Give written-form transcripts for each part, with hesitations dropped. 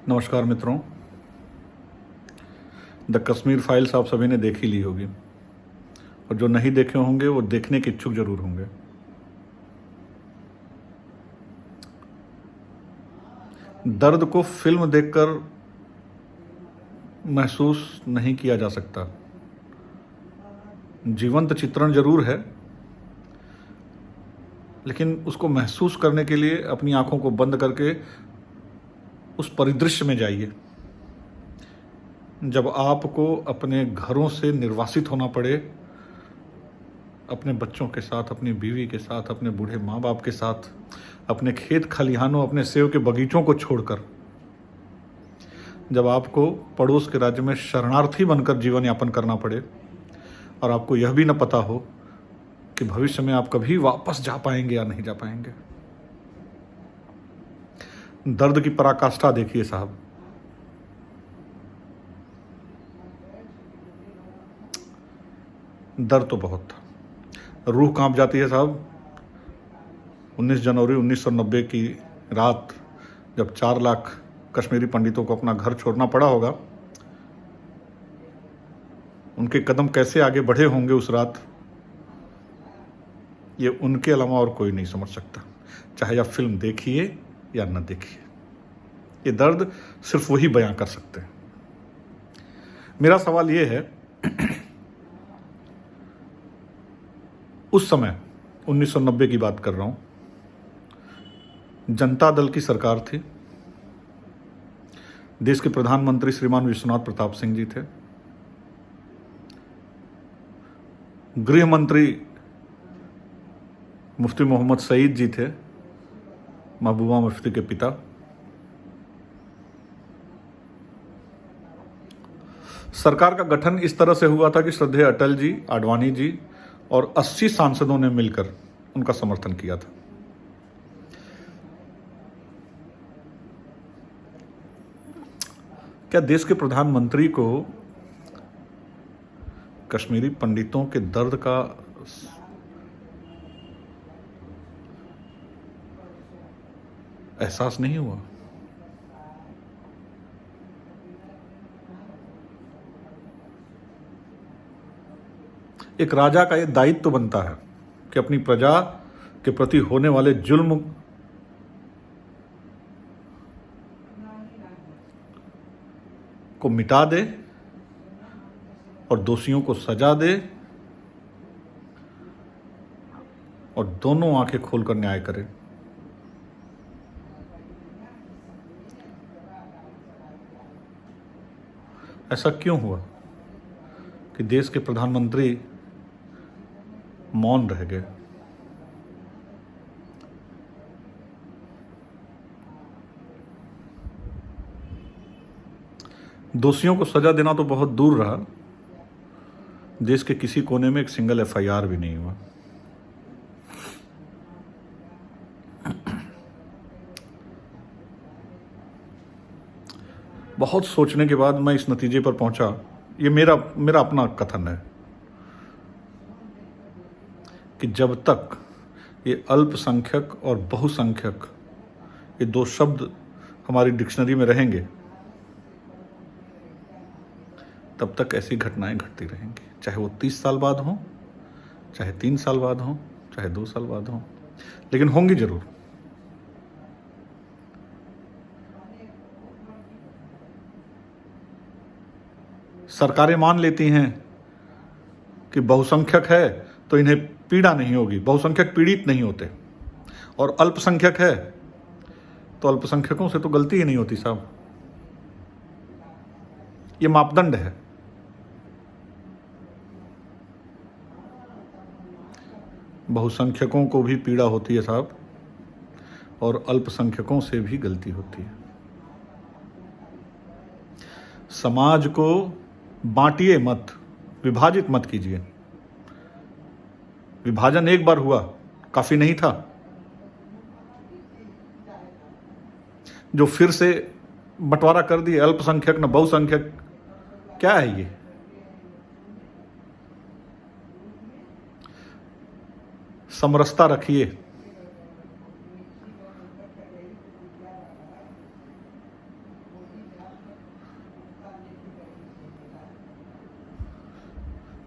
नमस्कार मित्रों। The Kashmir files आप सभी ने देख ही ली होगी और जो नहीं देखे होंगे वो देखने के इच्छुक जरूर होंगे। दर्द को फिल्म देखकर महसूस नहीं किया जा सकता। जीवंत चित्रण जरूर है, लेकिन उसको महसूस करने के लिए अपनी आंखों को बंद करके उस परिदृश्य में जाइए। जब आपको अपने घरों से निर्वासित होना पड़े, अपने बच्चों के साथ, अपनी बीवी के साथ, अपने बूढ़े माँ बाप के साथ, अपने खेत खलिहानों, अपने सेब के बगीचों को छोड़कर, जब आपको पड़ोस के राज्य में शरणार्थी बनकर जीवन यापन करना पड़े और आपको यह भी न पता हो कि भविष्य में आप कभी वापस जा पाएंगे या नहीं जा पाएंगे। दर्द की पराकाष्ठा देखिए साहब। दर्द तो बहुत था, रूह कांप जाती है साहब। 19 जनवरी 1990 की रात जब 4 लाख कश्मीरी पंडितों को अपना घर छोड़ना पड़ा होगा, उनके कदम कैसे आगे बढ़े होंगे उस रात, ये उनके अलावा और कोई नहीं समझ सकता, चाहे आप फिल्म देखिए या न देखिए। ये दर्द सिर्फ वही बयां कर सकते हैं। मेरा सवाल ये है, उस समय 1990 की बात कर रहा हूं, जनता दल की सरकार थी। देश के प्रधानमंत्री श्रीमान विश्वनाथ प्रताप सिंह जी थे। गृह मंत्री मुफ्ती मोहम्मद सईद जी थे, महबूबा मुफ्ती के पिता। सरकार का गठन इस तरह से हुआ था कि श्रद्धेय अटल जी, आडवाणी जी और 80 सांसदों ने मिलकर उनका समर्थन किया था। क्या देश के प्रधानमंत्री को कश्मीरी पंडितों के दर्द का एहसास नहीं हुआ? एक राजा का यह दायित्व बनता है कि अपनी प्रजा के प्रति होने वाले जुल्म को मिटा दे और दोषियों को सजा दे और दोनों आंखें खोलकर न्याय करे। ऐसा क्यों हुआ कि देश के प्रधानमंत्री मौन रह गए? दोषियों को सजा देना तो बहुत दूर रहा, देश के किसी कोने में एक सिंगल एफआईआर भी नहीं हुआ। बहुत सोचने के बाद मैं इस नतीजे पर पहुंचा, ये मेरा अपना कथन है, कि जब तक ये अल्पसंख्यक और बहुसंख्यक ये दो शब्द हमारी डिक्शनरी में रहेंगे, तब तक ऐसी घटनाएं घटती रहेंगी, चाहे वो 30 साल बाद हों, चाहे 3 साल बाद हों, चाहे 2 साल बाद हों, लेकिन होंगी जरूर। सरकारें मान लेती हैं कि बहुसंख्यक है तो इन्हें पीड़ा नहीं होगी, बहुसंख्यक पीड़ित नहीं होते, और अल्पसंख्यक है तो अल्पसंख्यकों से तो गलती ही नहीं होती साहब। ये मापदंड है। बहुसंख्यकों को भी पीड़ा होती है साहब, और अल्पसंख्यकों से भी गलती होती है। समाज को बांटिए मत, विभाजित मत कीजिए। विभाजन एक बार हुआ, काफी नहीं था। जो फिर से बंटवारा कर दिए, अल्पसंख्यक न बहुसंख्यक, क्या है ये? समरसता रखिए।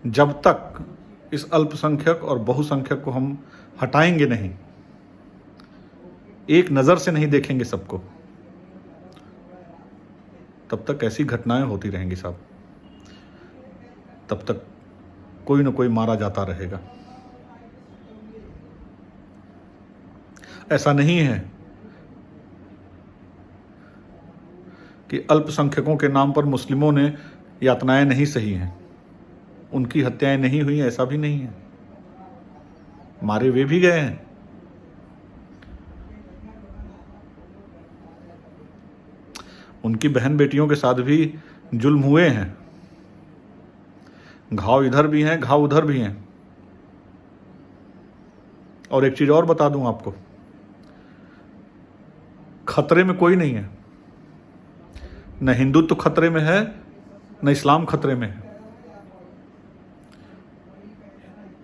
जब तक इस अल्पसंख्यक और बहुसंख्यक को हम हटाएंगे नहीं, एक नज़र से नहीं देखेंगे सबको, तब तक ऐसी घटनाएं होती रहेंगी साहब। तब तक कोई न कोई मारा जाता रहेगा। ऐसा नहीं है कि अल्पसंख्यकों के नाम पर मुस्लिमों ने यातनाएं नहीं सही हैं, उनकी हत्याएं नहीं हुई, ऐसा भी नहीं है। मारे वे भी गए हैं। उनकी बहन बेटियों के साथ भी जुल्म हुए हैं। घाव इधर भी हैं, घाव उधर भी हैं। और एक चीज और बता दूं आपको, खतरे में कोई नहीं है। न हिंदुत्व खतरे में है, न इस्लाम खतरे में है।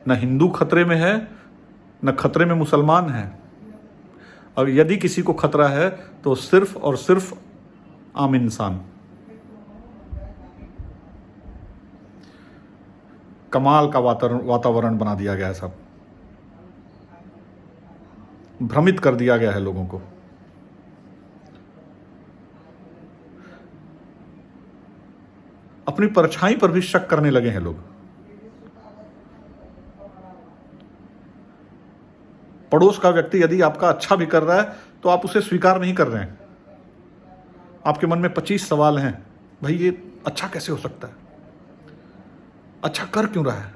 न हिंदू खतरे में है, न खतरे में मुसलमान है। और यदि किसी को खतरा है तो सिर्फ और सिर्फ आम इंसान। कमाल का वातावरण बना दिया गया है सब, भ्रमित कर दिया गया है लोगों को। अपनी परछाई पर भी शक करने लगे हैं लोग। पड़ोस का व्यक्ति यदि आपका अच्छा भी कर रहा है तो आप उसे स्वीकार नहीं कर रहे हैं। आपके मन में 25 सवाल हैं। भाई ये अच्छा कैसे हो सकता है? अच्छा कर क्यों रहा है?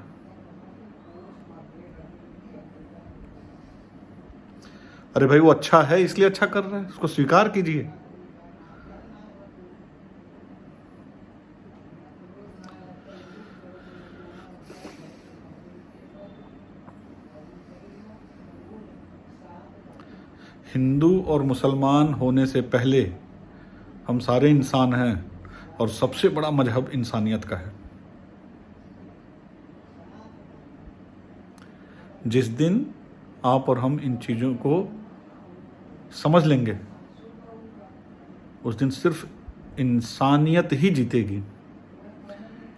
अरे भाई वो अच्छा है इसलिए अच्छा कर रहा है, उसको स्वीकार कीजिए। हिंदू और मुसलमान होने से पहले हम सारे इंसान हैं और सबसे बड़ा मजहब इंसानियत का है। जिस दिन आप और हम इन चीज़ों को समझ लेंगे, उस दिन सिर्फ इंसानियत ही जीतेगी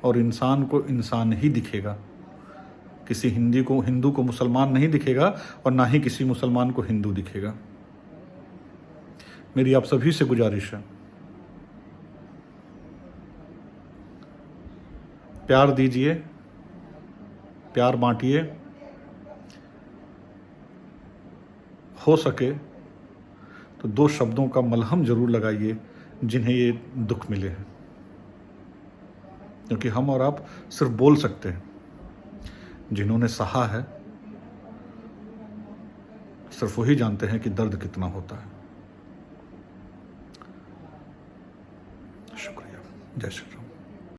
और इंसान को इंसान ही दिखेगा। किसी हिंदू को मुसलमान नहीं दिखेगा और ना ही किसी मुसलमान को हिंदू दिखेगा। मेरी आप सभी से गुजारिश है, प्यार दीजिए, प्यार बांटिए। हो सके तो 2 शब्दों का मलहम जरूर लगाइए जिन्हें ये दुख मिले हैं, क्योंकि हम और आप सिर्फ बोल सकते हैं, जिन्होंने सहा है सिर्फ वही जानते हैं कि दर्द कितना होता है। शुक्रिया। जय श्री राम।